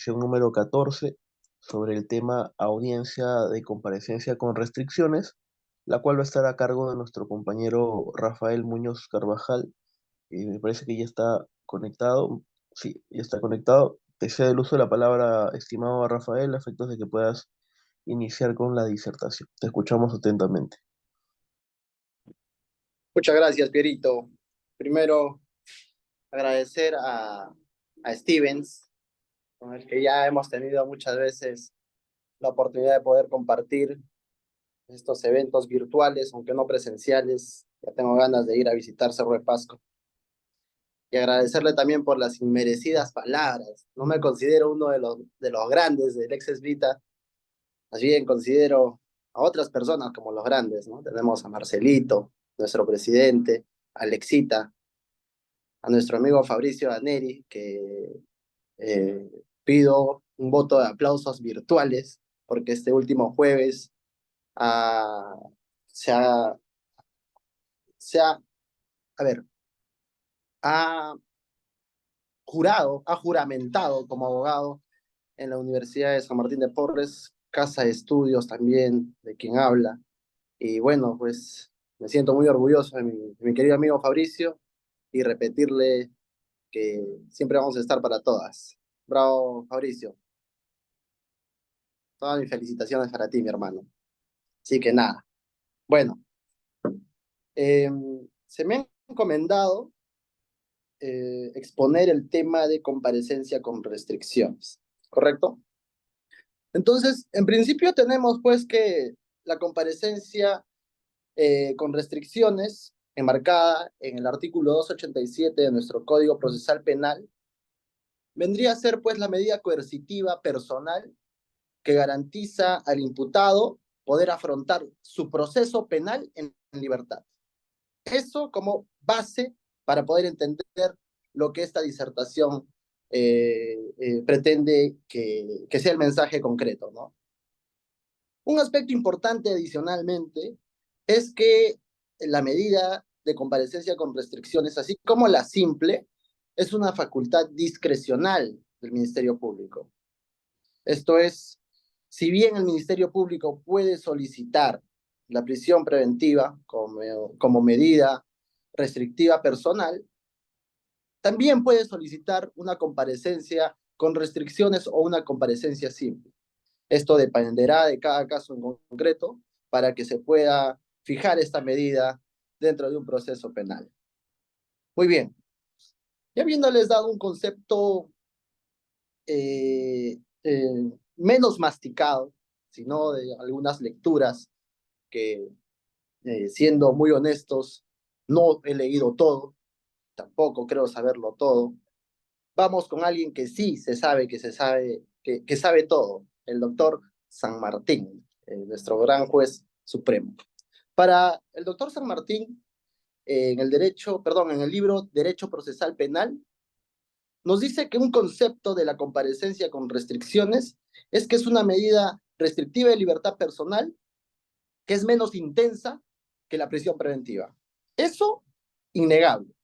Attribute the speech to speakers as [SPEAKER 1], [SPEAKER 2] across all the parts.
[SPEAKER 1] sesión número 14 sobre el tema audiencia de comparecencia con restricciones, la cual va a estar a cargo de nuestro compañero Rafael Muñoz Carvajal. Y me parece que ya está conectado. Sí, ya está conectado. Te cedo el uso de la palabra, estimado Rafael, a efectos de que puedas iniciar con la disertación. Te escuchamos atentamente.
[SPEAKER 2] Muchas gracias, Pierito. Primero, agradecer a Stevens, con el que ya hemos tenido muchas veces la oportunidad de poder compartir estos eventos virtuales, aunque no presenciales. Ya tengo ganas de ir a visitar Cerro de Pasco. Y agradecerle también por las inmerecidas palabras. No me considero uno de los grandes del ex Vita, más bien considero a otras personas como los grandes, ¿no? Tenemos a Marcelito, nuestro presidente, a Alexita, a nuestro amigo Fabricio Daneri, que pido un voto de aplausos virtuales, porque este último jueves ah, se ha, se ha, a ver, ha ha juramentado como abogado en la Universidad de San Martín de Porres, casa de estudios también de quien habla. Y bueno, pues me siento muy orgulloso de mi querido amigo Fabricio y repetirle que siempre vamos a estar para todas. Bravo, Fabricio. Todas mis felicitaciones para ti, mi hermano. Así que nada. Bueno, eh, se me ha encomendado exponer el tema de comparecencia con restricciones, ¿correcto? Entonces, en principio tenemos pues que la comparecencia con restricciones, enmarcada en el artículo 287 de nuestro Código Procesal Penal, vendría a ser pues la medida coercitiva personal que garantiza al imputado poder afrontar su proceso penal en libertad. Eso como base para poder entender lo que esta disertación pretende que sea el mensaje concreto, ¿no? Un aspecto importante adicionalmente es que la medida de comparecencia con restricciones, así como la simple, es una facultad discrecional del Ministerio Público. Esto es, si bien el Ministerio Público puede solicitar la prisión preventiva como medida restrictiva personal, también puede solicitar una comparecencia con restricciones o una comparecencia simple. Esto dependerá de cada caso en concreto para que se pueda fijar esta medida dentro de un proceso penal. Muy bien, ya habiéndoles dado un concepto menos masticado, sino de algunas lecturas que, siendo muy honestos, no he leído todo, tampoco creo saberlo todo. Vamos con alguien que sí que sabe todo, el doctor San Martín, nuestro gran juez supremo. Para el doctor San Martín, en el libro Derecho Procesal Penal, nos dice que un concepto de la comparecencia con restricciones es que es una medida restrictiva de libertad personal que es menos intensa que la prisión preventiva. Eso, innegable.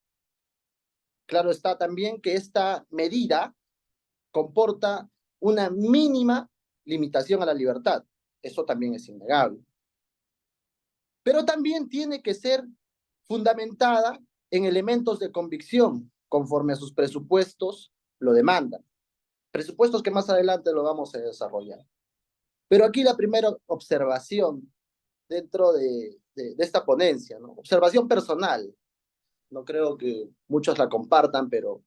[SPEAKER 2] Claro está también que esta medida comporta una mínima limitación a la libertad. Eso también es innegable. Pero también tiene que ser fundamentada en elementos de convicción, conforme a sus presupuestos lo demandan. Presupuestos que más adelante lo vamos a desarrollar. Pero aquí la primera observación dentro de esta ponencia, ¿no? Observación personal. No creo que muchos la compartan, pero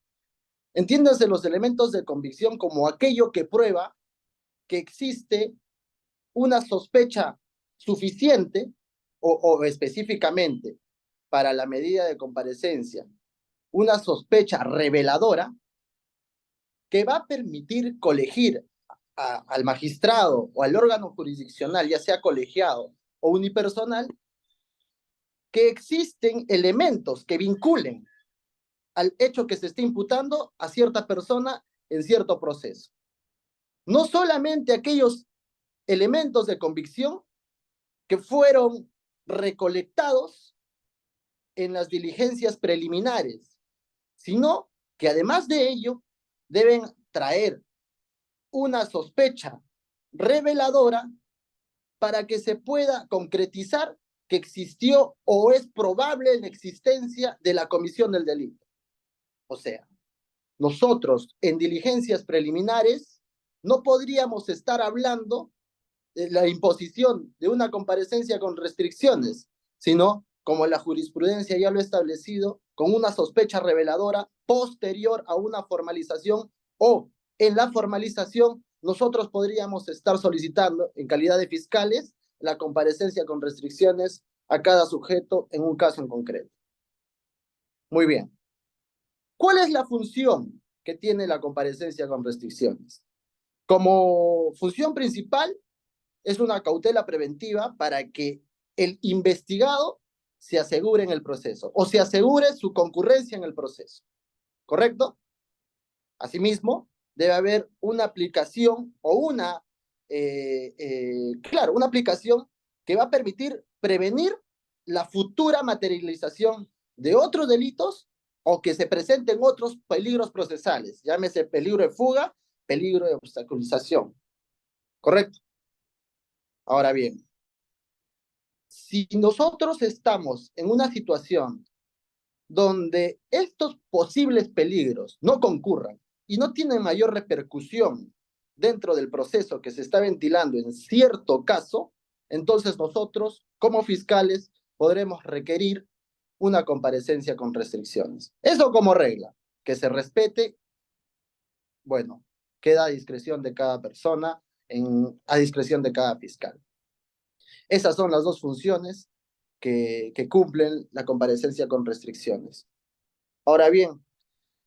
[SPEAKER 2] entiéndanse los elementos de convicción como aquello que prueba que existe una sospecha suficiente o específicamente para la medida de comparecencia, una sospecha reveladora que va a permitir colegir al magistrado o al órgano jurisdiccional, ya sea colegiado o unipersonal, que existen elementos que vinculen al hecho que se está imputando a cierta persona en cierto proceso. No solamente aquellos elementos de convicción que fueron recolectados en las diligencias preliminares, sino que además de ello deben traer una sospecha reveladora para que se pueda concretizar que existió o es probable la existencia de la comisión del delito. O sea, nosotros en diligencias preliminares no podríamos estar hablando de la imposición de una comparecencia con restricciones, sino, como la jurisprudencia ya lo ha establecido, con una sospecha reveladora posterior a una formalización, o en la formalización nosotros podríamos estar solicitando, en calidad de fiscales, la comparecencia con restricciones a cada sujeto en un caso en concreto. Muy bien. ¿Cuál es la función que tiene la comparecencia con restricciones? Como función principal, es una cautela preventiva para que el investigado se asegure en el proceso o se asegure su concurrencia en el proceso. ¿Correcto? Asimismo, debe haber una aplicación o una aplicación que va a permitir prevenir la futura materialización de otros delitos o que se presenten otros peligros procesales, llámese peligro de fuga, peligro de obstaculización. ¿Correcto? Ahora bien, si nosotros estamos en una situación donde estos posibles peligros no concurran y no tienen mayor repercusión dentro del proceso que se está ventilando en cierto caso, entonces nosotros, como fiscales, podremos requerir una comparecencia con restricciones. Eso como regla, que se respete, bueno, queda a discreción de cada persona, a discreción de cada fiscal. Esas son las dos funciones que cumplen la comparecencia con restricciones. Ahora bien,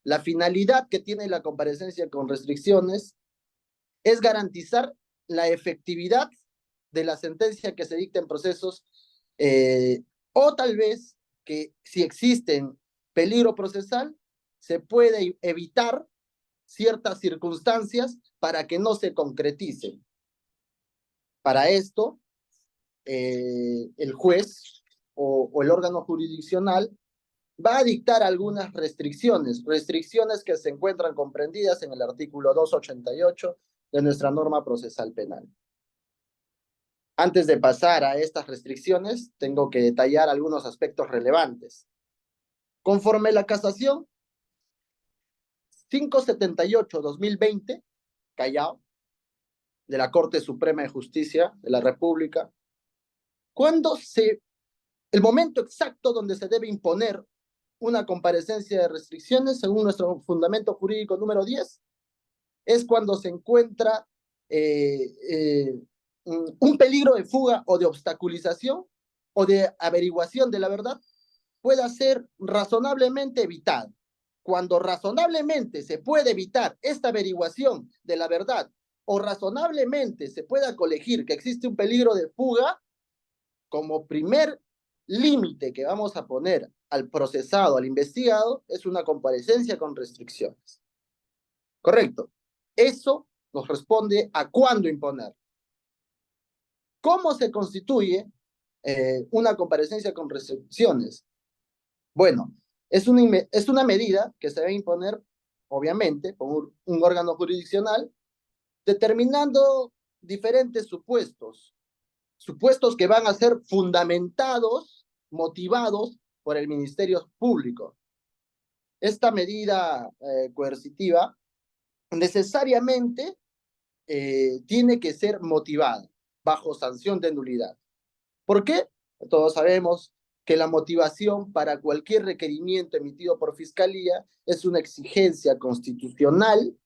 [SPEAKER 2] la finalidad que tiene la comparecencia con restricciones es garantizar la efectividad de la sentencia que se dicta en procesos, o tal vez que si existen peligro procesal, se puede evitar ciertas circunstancias para que no se concreticen. Para esto, el juez o el órgano jurisdiccional va a dictar algunas restricciones que se encuentran comprendidas en el artículo 288 de nuestra norma procesal penal. Antes de pasar a estas restricciones, tengo que detallar algunos aspectos relevantes. Conforme la casación 578-2020, Callao, de la Corte Suprema de Justicia de la República, el momento exacto donde se debe imponer una comparecencia de restricciones, según nuestro fundamento jurídico número 10, es cuando se encuentra un peligro de fuga o de obstaculización o de averiguación de la verdad pueda ser razonablemente evitado. Cuando razonablemente se puede evitar esta averiguación de la verdad o razonablemente se pueda colegir que existe un peligro de fuga, como primer límite que vamos a poner al procesado, al investigado, es una comparecencia con restricciones. Correcto. Eso nos responde a cuándo imponer. ¿Cómo se constituye una comparecencia con restricciones? Bueno, es una medida que se debe imponer, obviamente, por un órgano jurisdiccional, determinando diferentes supuestos que van a ser fundamentados, motivados por el Ministerio Público. Esta medida coercitiva necesariamente tiene que ser motivada bajo sanción de nulidad. ¿Por qué? Todos sabemos que la motivación para cualquier requerimiento emitido por Fiscalía es una exigencia constitucional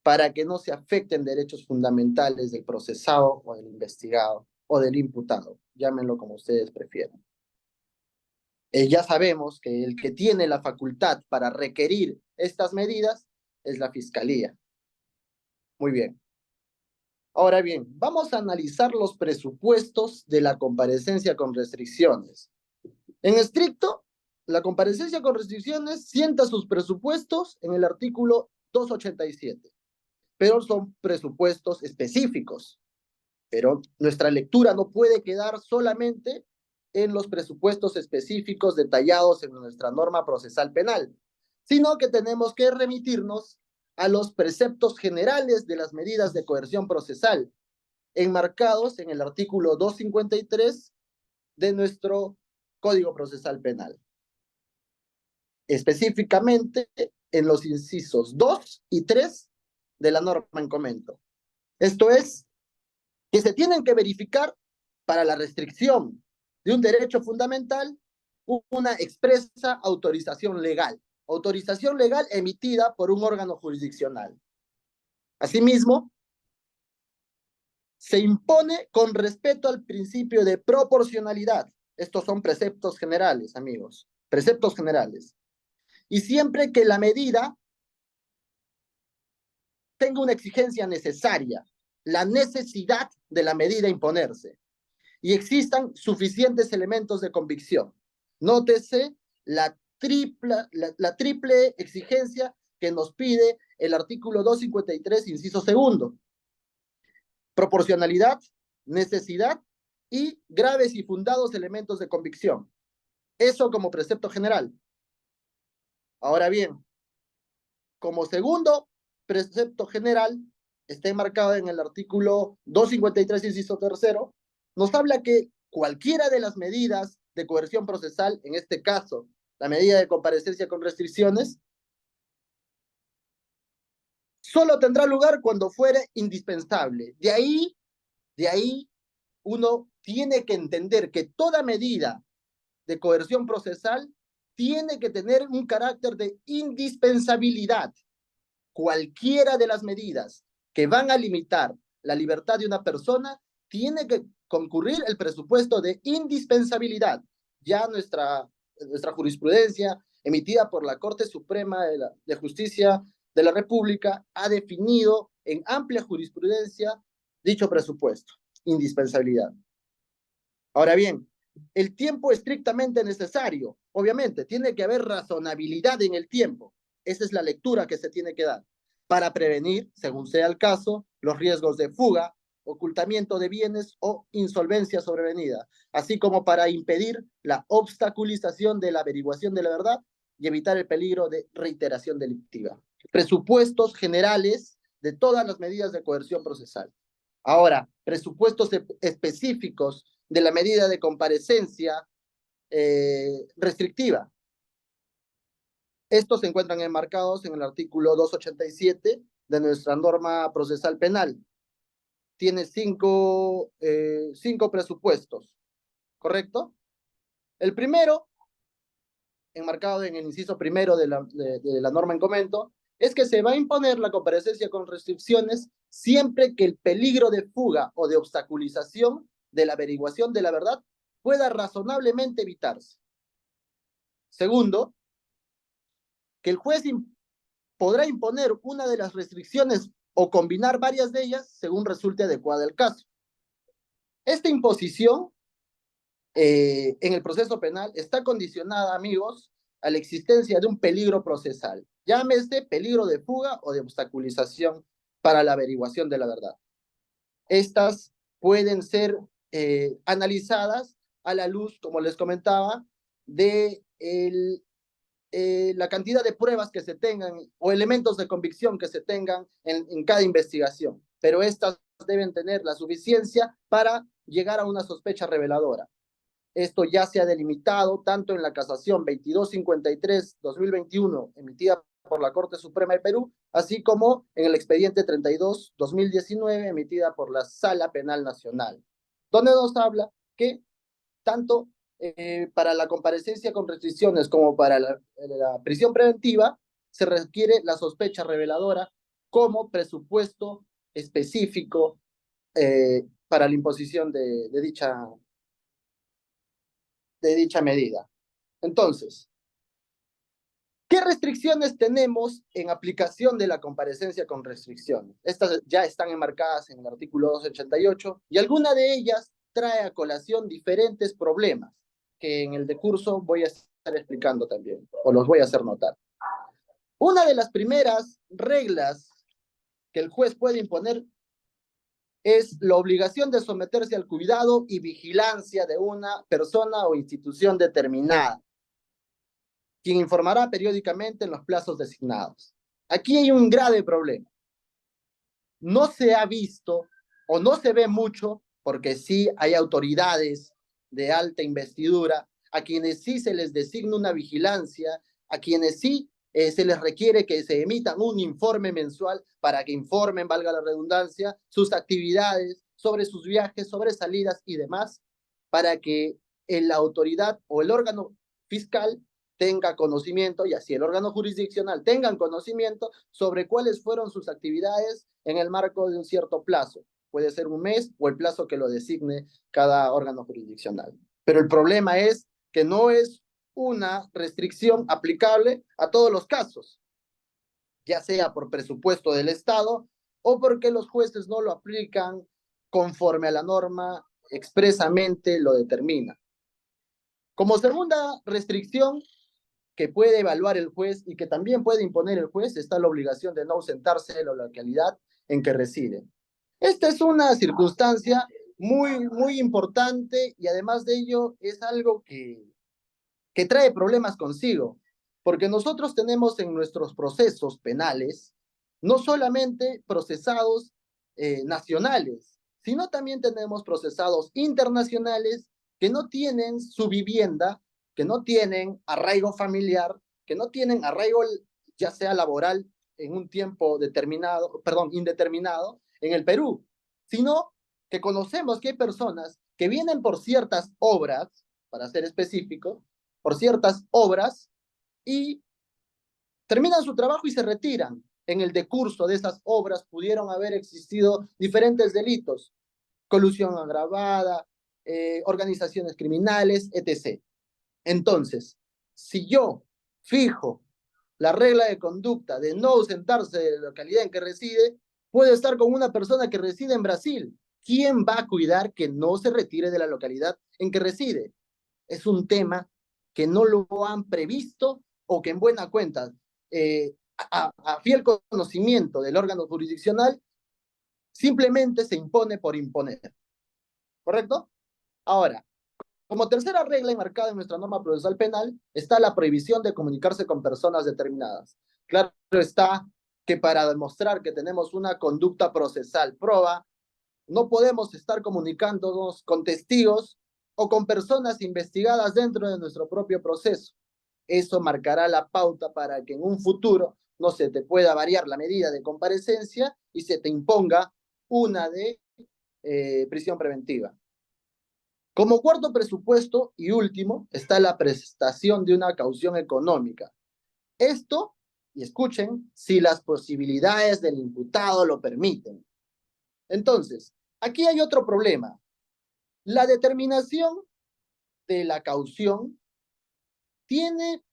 [SPEAKER 2] para que no se afecten derechos fundamentales del procesado o del investigado o del imputado, llámenlo como ustedes prefieran. Ya sabemos que el que tiene la facultad para requerir estas medidas es la Fiscalía. Muy bien. Ahora bien, vamos a analizar los presupuestos de la comparecencia con restricciones. En estricto, la comparecencia con restricciones sienta sus presupuestos en el artículo 287, pero son presupuestos específicos. Pero nuestra lectura no puede quedar solamente en los presupuestos específicos detallados en nuestra norma procesal penal, sino que tenemos que remitirnos a los preceptos generales de las medidas de coerción procesal, enmarcados en el artículo 253 de nuestro Código Procesal Penal. Específicamente en los incisos 2 y 3 de la norma en comento. Esto es, que se tienen que verificar para la restricción de un derecho fundamental una expresa autorización legal emitida por un órgano jurisdiccional. Asimismo, se impone con respeto al principio de proporcionalidad. Estos son preceptos generales, amigos, preceptos generales. Y siempre que la medida tenga una exigencia necesaria, la necesidad de la medida a imponerse, y existan suficientes elementos de convicción. Nótese la triple exigencia que nos pide el artículo 253, inciso segundo. Proporcionalidad, necesidad y graves y fundados elementos de convicción. Eso como precepto general. Ahora bien, como segundo precepto general, está enmarcado en el artículo 253, inciso tercero, nos habla que cualquiera de las medidas de coerción procesal, en este caso, la medida de comparecencia con restricciones, solo tendrá lugar cuando fuere indispensable. De ahí uno tiene que entender que toda medida de coerción procesal tiene que tener un carácter de indispensabilidad. Cualquiera de las medidas que van a limitar la libertad de una persona tiene que concurrir el presupuesto de indispensabilidad. Ya nuestra jurisprudencia emitida por la Corte Suprema de Justicia de la República ha definido en amplia jurisprudencia dicho presupuesto, indispensabilidad. Ahora bien, el tiempo estrictamente necesario, obviamente, tiene que haber razonabilidad en el tiempo. Esa es la lectura que se tiene que dar para prevenir, según sea el caso, los riesgos de fuga, ocultamiento de bienes o insolvencia sobrevenida, así como para impedir la obstaculización de la averiguación de la verdad y evitar el peligro de reiteración delictiva. Presupuestos generales de todas las medidas de coerción procesal. Ahora, presupuestos específicos de la medida de comparecencia restrictiva. Estos se encuentran enmarcados en el artículo 287 de nuestra norma procesal penal. Tiene cinco presupuestos, ¿correcto? El primero, enmarcado en el inciso primero de la norma en comento, es que se va a imponer la comparecencia con restricciones siempre que el peligro de fuga o de obstaculización de la averiguación de la verdad pueda razonablemente evitarse. Segundo, que el juez podrá imponer una de las restricciones o combinar varias de ellas según resulte adecuada el caso. Esta imposición en el proceso penal está condicionada, amigos, a la existencia de un peligro procesal. Llámese peligro de fuga o de obstaculización para la averiguación de la verdad. Estas pueden ser analizadas a la luz, como les comentaba, de la cantidad de pruebas que se tengan o elementos de convicción que se tengan en cada investigación. Pero estas deben tener la suficiencia para llegar a una sospecha reveladora. Esto ya se ha delimitado tanto en la casación 2253-2021 emitida por la Corte Suprema de Perú, así como en el expediente 32-2019 emitida por la Sala Penal Nacional, donde nos habla que tanto para la comparecencia con restricciones como para la prisión preventiva se requiere la sospecha reveladora como presupuesto específico para la imposición de dicha medida. Entonces, ¿qué restricciones tenemos en aplicación de la comparecencia con restricciones? Estas ya están enmarcadas en el artículo 288 y alguna de ellas trae a colación diferentes problemas que en el decurso voy a estar explicando también, o los voy a hacer notar. Una de las primeras reglas que el juez puede imponer es la obligación de someterse al cuidado y vigilancia de una persona o institución determinada, quien informará periódicamente en los plazos designados. Aquí hay un grave problema. No se ha visto o no se ve mucho, porque sí hay autoridades de alta investidura a quienes sí se les designa una vigilancia, a quienes sí se les requiere que se emitan un informe mensual para que informen, valga la redundancia, sus actividades, sobre sus viajes, sobre salidas y demás, para que la autoridad o el órgano fiscal tenga conocimiento y así el órgano jurisdiccional tengan conocimiento sobre cuáles fueron sus actividades en el marco de un cierto plazo. Puede ser un mes o el plazo que lo designe cada órgano jurisdiccional. Pero el problema es que no es una restricción aplicable a todos los casos, ya sea por presupuesto del Estado o porque los jueces no lo aplican conforme a la norma expresamente lo determina. Como segunda restricción que puede evaluar el juez y que también puede imponer el juez está la obligación de no ausentarse de la localidad en que reside. Esta es una circunstancia muy importante y además de ello es algo que trae problemas consigo, porque nosotros tenemos en nuestros procesos penales no solamente procesados nacionales, sino también tenemos procesados internacionales que no tienen su vivienda, que no tienen arraigo familiar, que no tienen arraigo ya sea laboral en un tiempo determinado, perdón, indeterminado en el Perú, sino que conocemos que hay personas que vienen por ciertas obras, para ser específico, por ciertas obras y terminan su trabajo y se retiran. En el decurso de esas obras pudieron haber existido diferentes delitos, colusión agravada, organizaciones criminales, etc. Entonces, si yo fijo la regla de conducta de no ausentarse de la localidad en que reside, puede estar con una persona que reside en Brasil. ¿Quién va a cuidar que no se retire de la localidad en que reside? Es un tema que no lo han previsto o que en buena cuenta, a fiel conocimiento del órgano jurisdiccional, simplemente se impone por imponer. ¿Correcto? Ahora, como tercera regla enmarcada en nuestra norma procesal penal está la prohibición de comunicarse con personas determinadas. Claro está que para demostrar que tenemos una conducta procesal proba, no podemos estar comunicándonos con testigos o con personas investigadas dentro de nuestro propio proceso. Eso marcará la pauta para que en un futuro no se te pueda variar la medida de comparecencia y se te imponga una de prisión preventiva. Como cuarto presupuesto y último está la prestación de una caución económica. Esto, y escuchen, si las posibilidades del imputado lo permiten. Entonces, aquí hay otro problema. La determinación de la caución tiene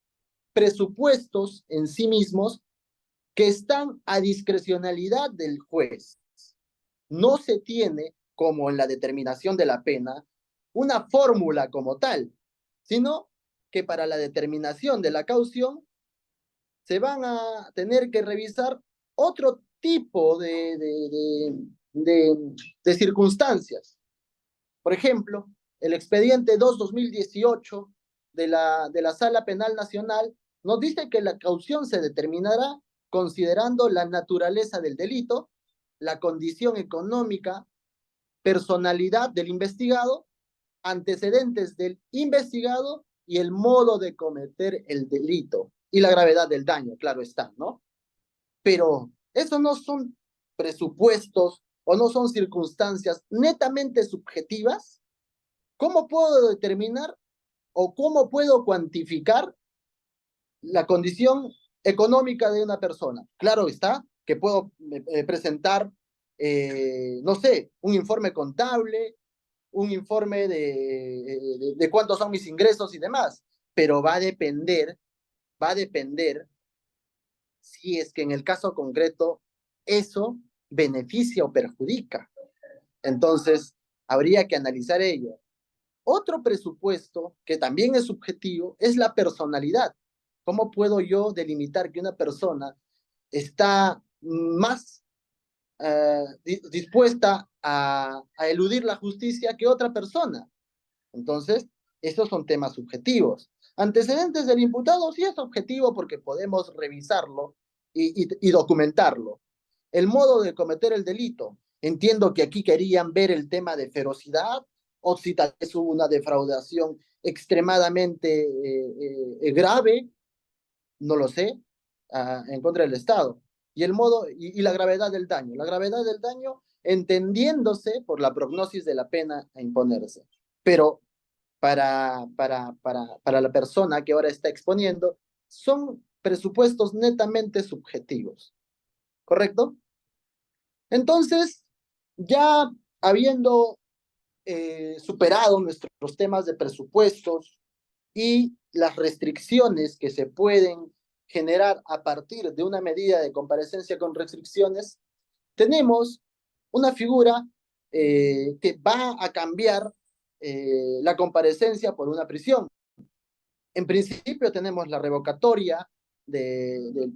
[SPEAKER 2] presupuestos en sí mismos que están a discrecionalidad del juez. No se tiene, como en la determinación de la pena, una fórmula como tal, sino que para la determinación de la caución se van a tener que revisar otro tipo de circunstancias. Por ejemplo, el expediente 2-2018 de la Sala Penal Nacional nos dice que la caución se determinará considerando la naturaleza del delito, la condición económica, personalidad del investigado, antecedentes del investigado y el modo de cometer el delito y la gravedad del daño, claro está, ¿no? Pero eso no son presupuestos o no son circunstancias netamente subjetivas. ¿Cómo puedo determinar o cómo puedo cuantificar la condición económica de una persona? Claro está que puedo presentar, no sé, un informe contable, un informe de cuántos son mis ingresos y demás, pero va a depender si es que en el caso concreto eso beneficia o perjudica. Entonces, habría que analizar ello. Otro presupuesto que también es subjetivo es la personalidad. ¿Cómo puedo yo delimitar que una persona está más dispuesta a eludir la justicia que otra persona? Entonces, esos son temas subjetivos. Antecedentes del imputado sí es objetivo porque podemos revisarlo y documentarlo. El modo de cometer el delito. Entiendo que aquí querían ver el tema de ferocidad, o si tal vez hubo una defraudación extremadamente grave, no lo sé, en contra del Estado. Y el modo y la gravedad del daño. La gravedad del daño entendiéndose por la prognosis de la pena a imponerse. Pero para la persona que ahora está exponiendo, son presupuestos netamente subjetivos, ¿correcto? Entonces, ya habiendo superado nuestros temas de presupuestos y las restricciones que se pueden generar a partir de una medida de comparecencia con restricciones, tenemos una figura que va a cambiar la comparecencia por una prisión. En principio tenemos la revocatoria de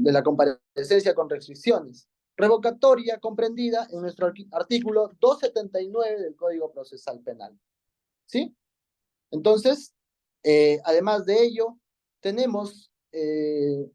[SPEAKER 2] la comparecencia con restricciones. Revocatoria comprendida en nuestro artículo 279 del Código Procesal Penal. ¿Sí? Entonces, además de ello, tenemos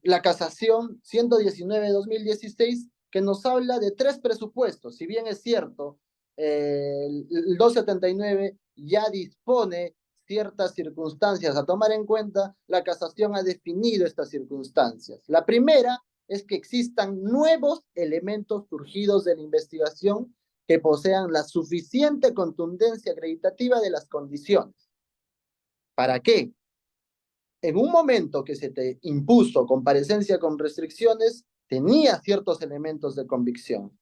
[SPEAKER 2] la casación 119-2016 que nos habla de 3 presupuestos. Si bien es cierto, el 279 ya dispone ciertas circunstancias a tomar en cuenta, la casación ha definido estas circunstancias. La primera es que existan nuevos elementos surgidos de la investigación que posean la suficiente contundencia acreditativa de las condiciones. ¿Para qué? En un momento que se te impuso comparecencia con restricciones, tenía ciertos elementos de convicción.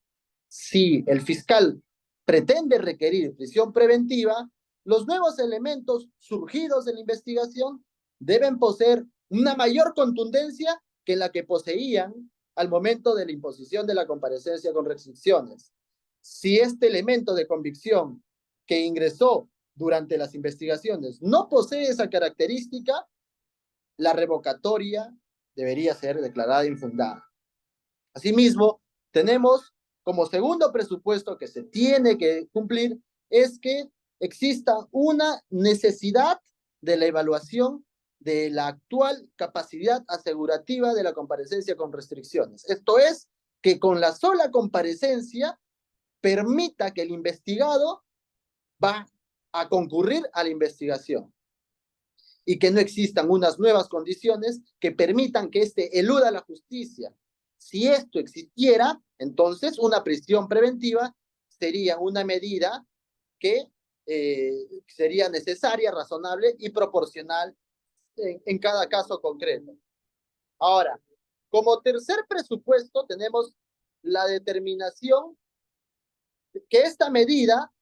[SPEAKER 2] Si el fiscal pretende requerir prisión preventiva, los nuevos elementos surgidos de la investigación deben poseer una mayor contundencia que la que poseían al momento de la imposición de la comparecencia con restricciones. Si este elemento de convicción que ingresó durante las investigaciones no posee esa característica, la revocatoria debería ser declarada infundada. Asimismo, tenemos como segundo presupuesto que se tiene que cumplir es que exista una necesidad de la evaluación de la actual capacidad asegurativa de la comparecencia con restricciones. Esto es, que con la sola comparecencia permita que el investigado va a concurrir a la investigación y que no existan unas nuevas condiciones que permitan que éste eluda la justicia. Si esto existiera, entonces una prisión preventiva sería una medida que sería necesaria, razonable y proporcional en cada caso concreto. Ahora, como tercer presupuesto tenemos la determinación que esta medida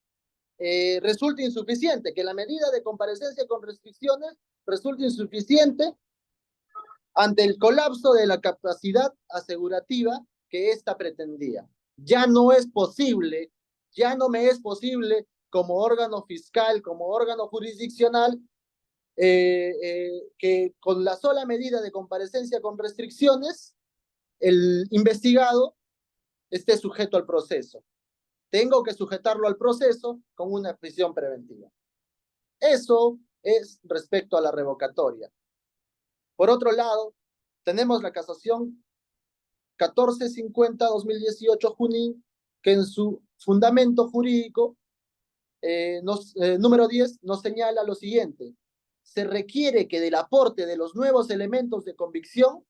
[SPEAKER 2] resulta insuficiente, que la medida de comparecencia con restricciones resulta insuficiente ante el colapso de la capacidad asegurativa que ésta pretendía. Ya no es posible, ya no me es posible como órgano fiscal, como órgano jurisdiccional, que con la sola medida de comparecencia con restricciones, el investigado esté sujeto al proceso. Tengo que sujetarlo al proceso con una prisión preventiva. Eso es respecto a la revocatoria. Por otro lado, tenemos la casación 1450-2018 Junín, que en su fundamento jurídico, número 10, nos señala lo siguiente. Se requiere que del aporte de los nuevos elementos de convicción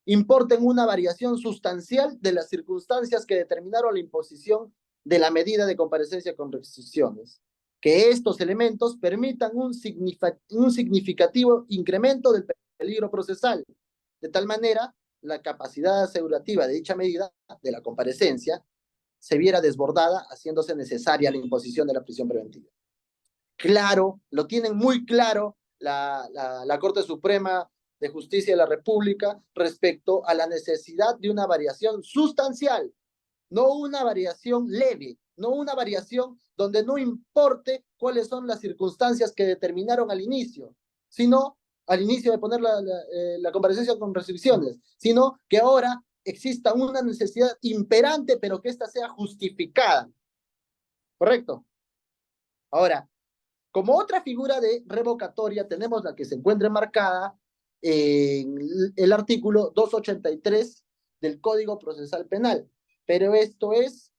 [SPEAKER 2] importen una variación sustancial de las circunstancias que determinaron la imposición de la medida de comparecencia con restricciones. Que estos elementos permitan un significativo incremento del peligro procesal. De tal manera, la capacidad asegurativa de dicha medida de la comparecencia se viera desbordada, haciéndose necesaria la imposición de la prisión preventiva. Claro, lo tienen muy claro la Corte Suprema de Justicia de la República respecto a la necesidad de una variación sustancial, no una variación leve, no una variación donde no importe cuáles son las circunstancias que determinaron al inicio, sino al inicio de poner la comparecencia con restricciones, sino que ahora exista una necesidad imperante, pero que ésta sea justificada. ¿Correcto? Ahora, como otra figura de revocatoria, tenemos la que se encuentra enmarcada en el artículo 283 del Código Procesal Penal. Pero esto es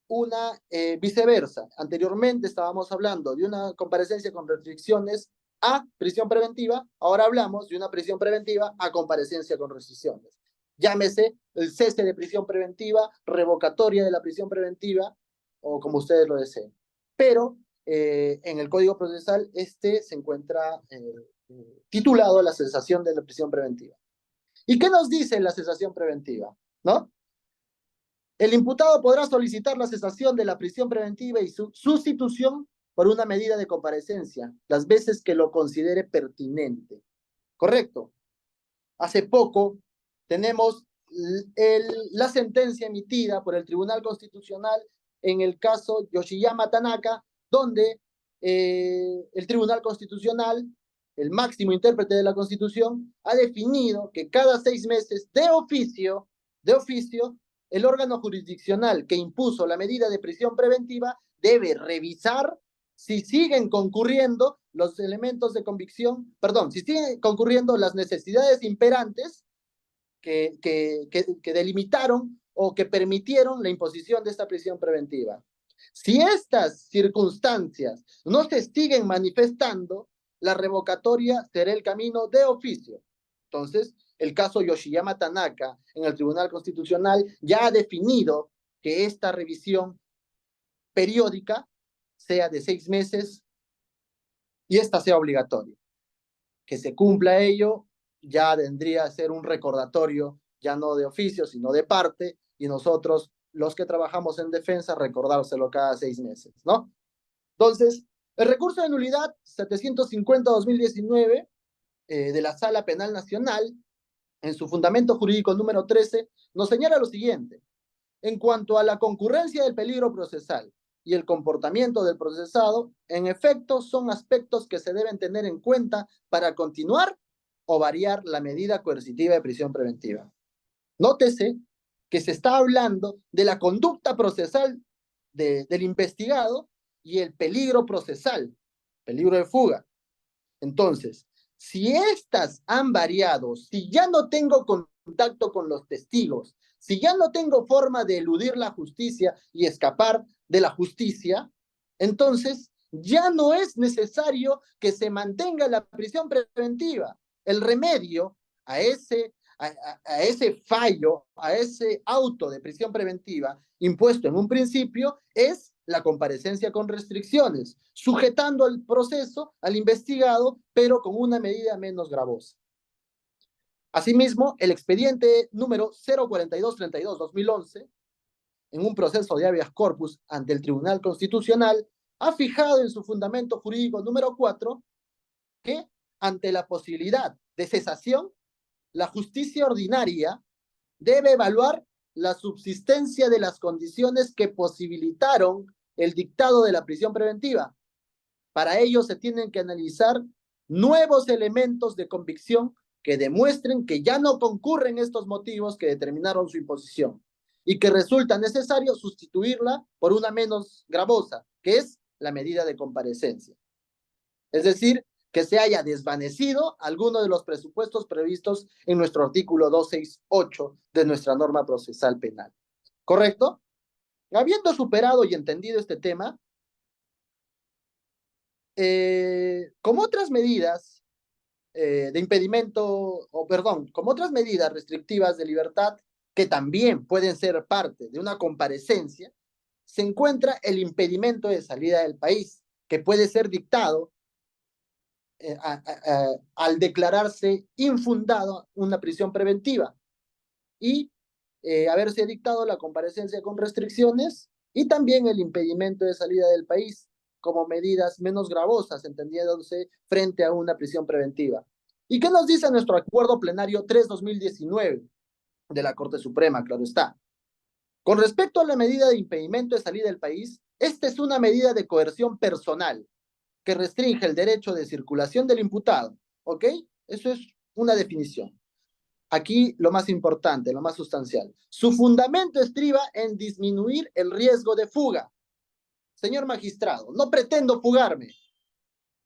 [SPEAKER 2] una viceversa. Anteriormente estábamos hablando de una comparecencia con restricciones a prisión preventiva, ahora hablamos de una prisión preventiva a comparecencia con restricciones. Llámese el cese de prisión preventiva, revocatoria de la prisión preventiva, o como ustedes lo deseen. Pero en el Código Procesal se encuentra titulado la cesación de la prisión preventiva. ¿Y qué nos dice la cesación preventiva? ¿No? El imputado podrá solicitar la cesación de la prisión preventiva y su sustitución por una medida de comparecencia, las veces que lo considere pertinente. ¿Correcto? Hace poco tenemos la sentencia emitida por el Tribunal Constitucional en el caso Yoshiyama Tanaka, donde el Tribunal Constitucional, el máximo intérprete de la Constitución, ha definido que cada 6 meses de oficio, el órgano jurisdiccional que impuso la medida de prisión preventiva debe revisar si siguen concurriendo los elementos de convicción, perdón, si siguen concurriendo las necesidades imperantes que delimitaron o que permitieron la imposición de esta prisión preventiva. Si estas circunstancias no se siguen manifestando, la revocatoria será el camino de oficio. Entonces, el caso Yoshiyama Tanaka en el Tribunal Constitucional ya ha definido que esta revisión periódica sea de 6 meses y esta sea obligatoria. Que se cumpla ello ya vendría a ser un recordatorio, ya no de oficio, sino de parte, y nosotros, los que trabajamos en defensa, recordárselo cada 6 meses, ¿no? Entonces, el recurso de nulidad 750-2019 de la Sala Penal Nacional, en su fundamento jurídico número 13, nos señala lo siguiente: en cuanto a la concurrencia del peligro procesal y el comportamiento del procesado, en efecto, son aspectos que se deben tener en cuenta para continuar o variar la medida coercitiva de prisión preventiva. Nótese que se está hablando de la conducta procesal del investigado y el peligro procesal, peligro de fuga. Entonces, si estas han variado, si ya no tengo contacto con los testigos, si ya no tengo forma de eludir la justicia y escapar de la justicia, entonces ya no es necesario que se mantenga la prisión preventiva. El remedio a ese fallo, a ese auto de prisión preventiva impuesto en un principio es la comparecencia con restricciones, sujetando el proceso al investigado, pero con una medida menos gravosa. Asimismo, el expediente número 04232-2011, en un proceso de habeas corpus ante el Tribunal Constitucional, ha fijado en su fundamento jurídico número 4 que, ante la posibilidad de cesación, la justicia ordinaria debe evaluar la subsistencia de las condiciones que posibilitaron el dictado de la prisión preventiva. Para ello se tienen que analizar nuevos elementos de convicción que demuestren que ya no concurren estos motivos que determinaron su imposición y que resulta necesario sustituirla por una menos gravosa, que es la medida de comparecencia. Es decir, que se haya desvanecido alguno de los presupuestos previstos en nuestro artículo 268 de nuestra norma procesal penal. ¿Correcto? Habiendo superado y entendido este tema, como otras medidas de impedimento, o perdón, como otras medidas restrictivas de libertad que también pueden ser parte de una comparecencia, se encuentra el impedimento de salida del país, que puede ser dictado al declararse infundado una prisión preventiva y haberse dictado la comparecencia con restricciones y también el impedimento de salida del país como medidas menos gravosas, entendiéndose frente a una prisión preventiva. ¿Y qué nos dice nuestro acuerdo plenario 3/2019 de la Corte Suprema? Claro está. Con respecto a la medida de impedimento de salida del país, esta es una medida de coerción personal que restringe el derecho de circulación del imputado, ¿ok? Eso es una definición. Aquí lo más importante, lo más sustancial. Su fundamento estriba en disminuir el riesgo de fuga. Señor magistrado, no pretendo fugarme.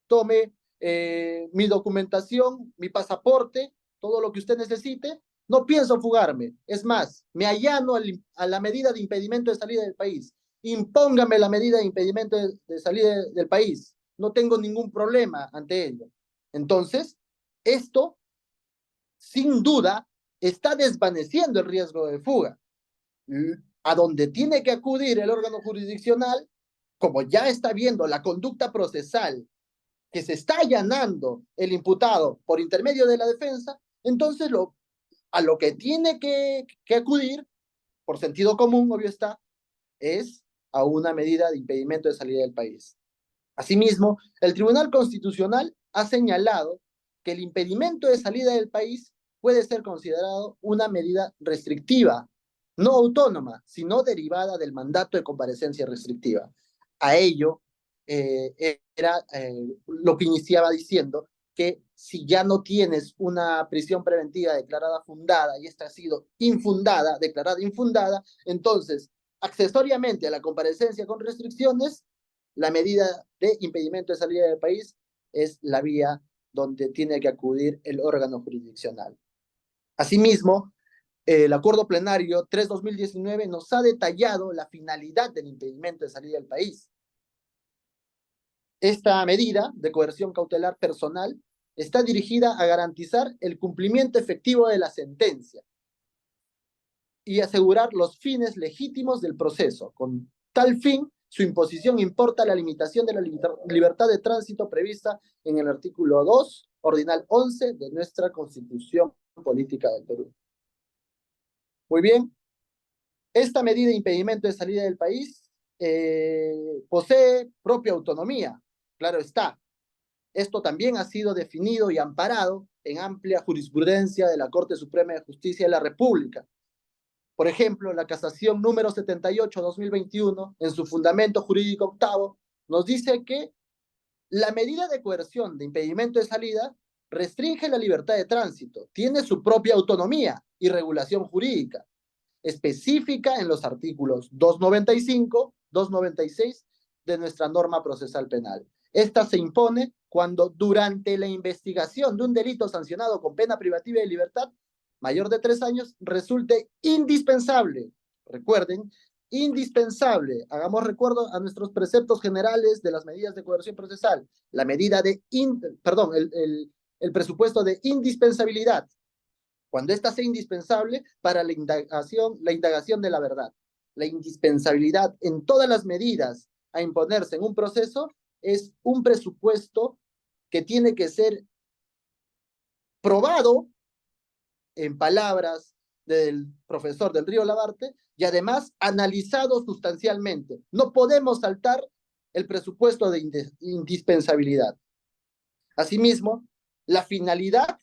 [SPEAKER 2] Tome mi documentación, mi pasaporte, todo lo que usted necesite, no pienso fugarme. Es más, me allano a la medida de impedimento de salida del país. Impóngame la medida de impedimento de salida del país. No tengo ningún problema ante ello. Entonces, esto, sin duda, está desvaneciendo el riesgo de fuga. A donde tiene que acudir el órgano jurisdiccional, como ya está viendo la conducta procesal que se está allanando el imputado por intermedio de la defensa, entonces a lo que tiene que acudir, por sentido común, obvio está, es a una medida de impedimento de salida del país. Asimismo, el Tribunal Constitucional ha señalado que el impedimento de salida del país puede ser considerado una medida restrictiva, no autónoma, sino derivada del mandato de comparecencia restrictiva. A ello era lo que iniciaba diciendo que si ya no tienes una prisión preventiva declarada fundada y esta ha sido infundada, declarada infundada, entonces, accesoriamente a la comparecencia con restricciones, la medida de impedimento de salida del país es la vía donde tiene que acudir el órgano jurisdiccional. Asimismo, el acuerdo plenario 3/2019 nos ha detallado la finalidad del impedimento de salida del país. Esta medida de coerción cautelar personal está dirigida a garantizar el cumplimiento efectivo de la sentencia y asegurar los fines legítimos del proceso. Con tal fin, su imposición importa la limitación de la libertad de tránsito prevista en el artículo 2, ordinal 11 de nuestra Constitución Política del Perú. Muy bien, esta medida de impedimento de salida del país posee propia autonomía, claro está. Esto también ha sido definido y amparado en amplia jurisprudencia de la Corte Suprema de Justicia de la República. Por ejemplo, la casación número 78/2021, en su fundamento jurídico octavo, nos dice que la medida de coerción de impedimento de salida restringe la libertad de tránsito, tiene su propia autonomía y regulación jurídica, específica en los artículos 295, 296 de nuestra norma procesal penal. Esta se impone cuando durante la investigación de un delito sancionado con pena privativa de libertad mayor de 3 años resulte indispensable, recuerden, indispensable, hagamos recuerdo a nuestros preceptos generales de las medidas de coerción procesal, la medida de, el presupuesto de indispensabilidad, cuando ésta sea indispensable para la indagación de la verdad. La indispensabilidad en todas las medidas a imponerse en un proceso es un presupuesto que tiene que ser probado en palabras del profesor del Río Labarte y además analizado sustancialmente. No podemos saltar el presupuesto de indispensabilidad. Asimismo, la finalidad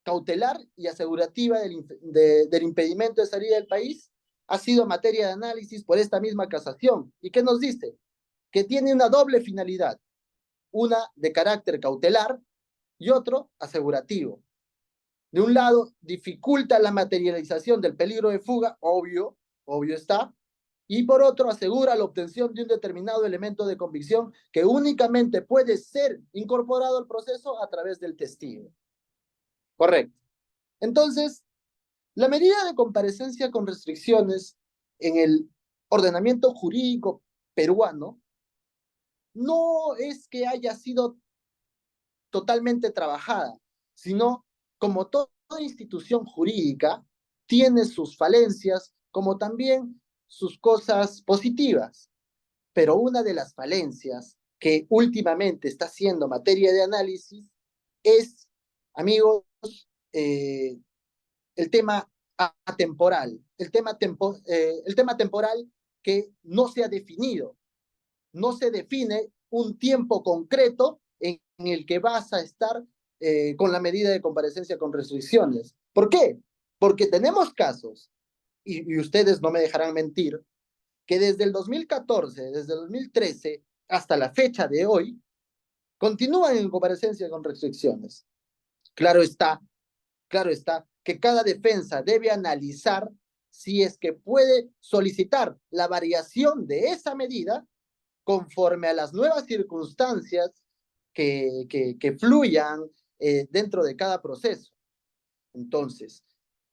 [SPEAKER 2] cautelar y asegurativa del impedimento de salida del país ha sido materia de análisis por esta misma casación. ¿Y qué nos dice? Que tiene una doble finalidad, una de carácter cautelar y otro asegurativo. De un lado, dificulta la materialización del peligro de fuga, obvio está, y por otro, asegura la obtención de un determinado elemento de convicción que únicamente puede ser incorporado al proceso a través del testigo. Correcto. Entonces, la medida de comparecencia con restricciones en el ordenamiento jurídico peruano no es que haya sido totalmente trabajada, sino como toda institución jurídica tiene sus falencias, como también sus cosas positivas. Pero una de las falencias que últimamente está siendo materia de análisis es, amigos, el tema atemporal, el tema temporal que no se ha definido, no se define un tiempo concreto en el que vas a estar con la medida de comparecencia con restricciones. ¿Por qué? Porque tenemos casos, y ustedes no me dejarán mentir, que desde el 2014, desde el 2013 hasta la fecha de hoy, continúan en comparecencia con restricciones. Claro está que cada defensa debe analizar si es que puede solicitar la variación de esa medida conforme a las nuevas circunstancias que fluyan dentro de cada proceso. Entonces,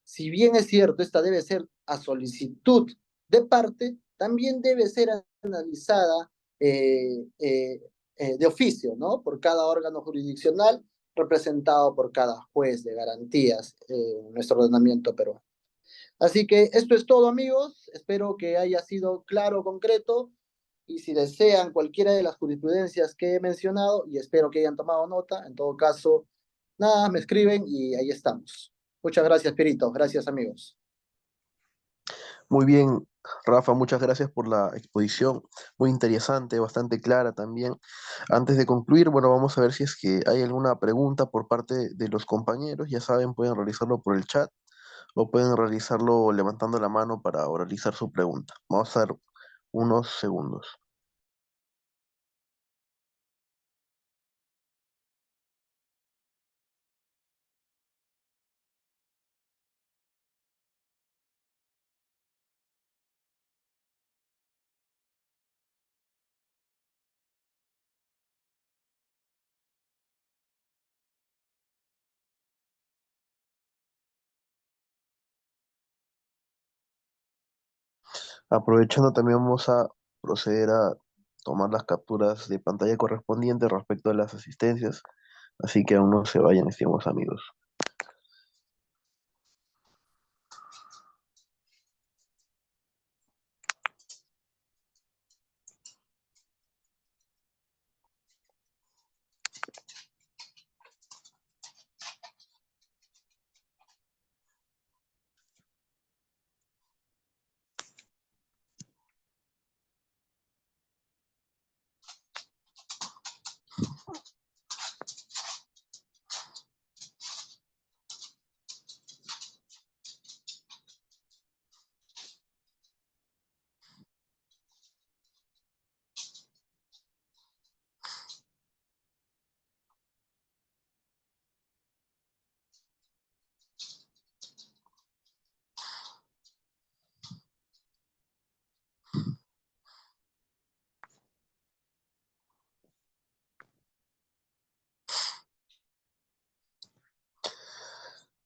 [SPEAKER 2] si bien es cierto, esta debe ser a solicitud de parte, también debe ser analizada de oficio, ¿no? Por cada órgano jurisdiccional representado por cada juez de garantías en nuestro ordenamiento peruano. Así que esto es todo, amigos. Espero que haya sido claro, concreto. Y si desean cualquiera de las jurisprudencias que he mencionado, y espero que hayan tomado nota, en todo caso, nada, me escriben y ahí estamos. Muchas gracias, Perito. Gracias, amigos.
[SPEAKER 1] Muy bien, Rafa, muchas gracias por la exposición, muy interesante, bastante clara también. Antes de concluir, bueno, vamos a ver si es que hay alguna pregunta por parte de los compañeros. Ya saben, pueden realizarlo por el chat o pueden realizarlo levantando la mano para oralizar su pregunta. Vamos a dar unos segundos. Aprovechando también vamos a proceder a tomar las capturas de pantalla correspondientes respecto a las asistencias, así que aún no se vayan, estimados amigos.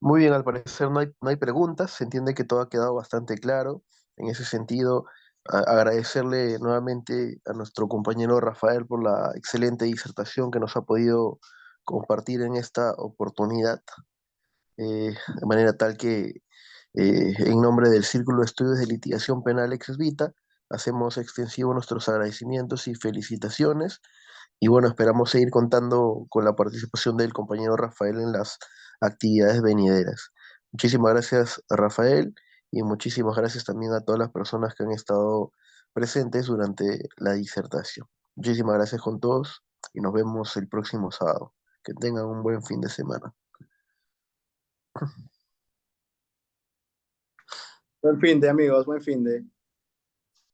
[SPEAKER 1] Muy bien, al parecer no hay preguntas, se entiende que todo ha quedado bastante claro. En ese sentido, agradecerle nuevamente a nuestro compañero Rafael por la excelente disertación que nos ha podido compartir en esta oportunidad, de manera tal que en nombre del Círculo de Estudios de Litigación Penal Ex Vita, hacemos extensivos nuestros agradecimientos y felicitaciones. Y bueno, esperamos seguir contando con la participación del compañero Rafael en las actividades venideras. Muchísimas gracias, Rafael, y muchísimas gracias también a todas las personas que han estado presentes durante la disertación. Muchísimas gracias con todos y nos vemos el próximo sábado. Que tengan un buen fin de semana.
[SPEAKER 2] Buen fin de, amigos. Buen fin de.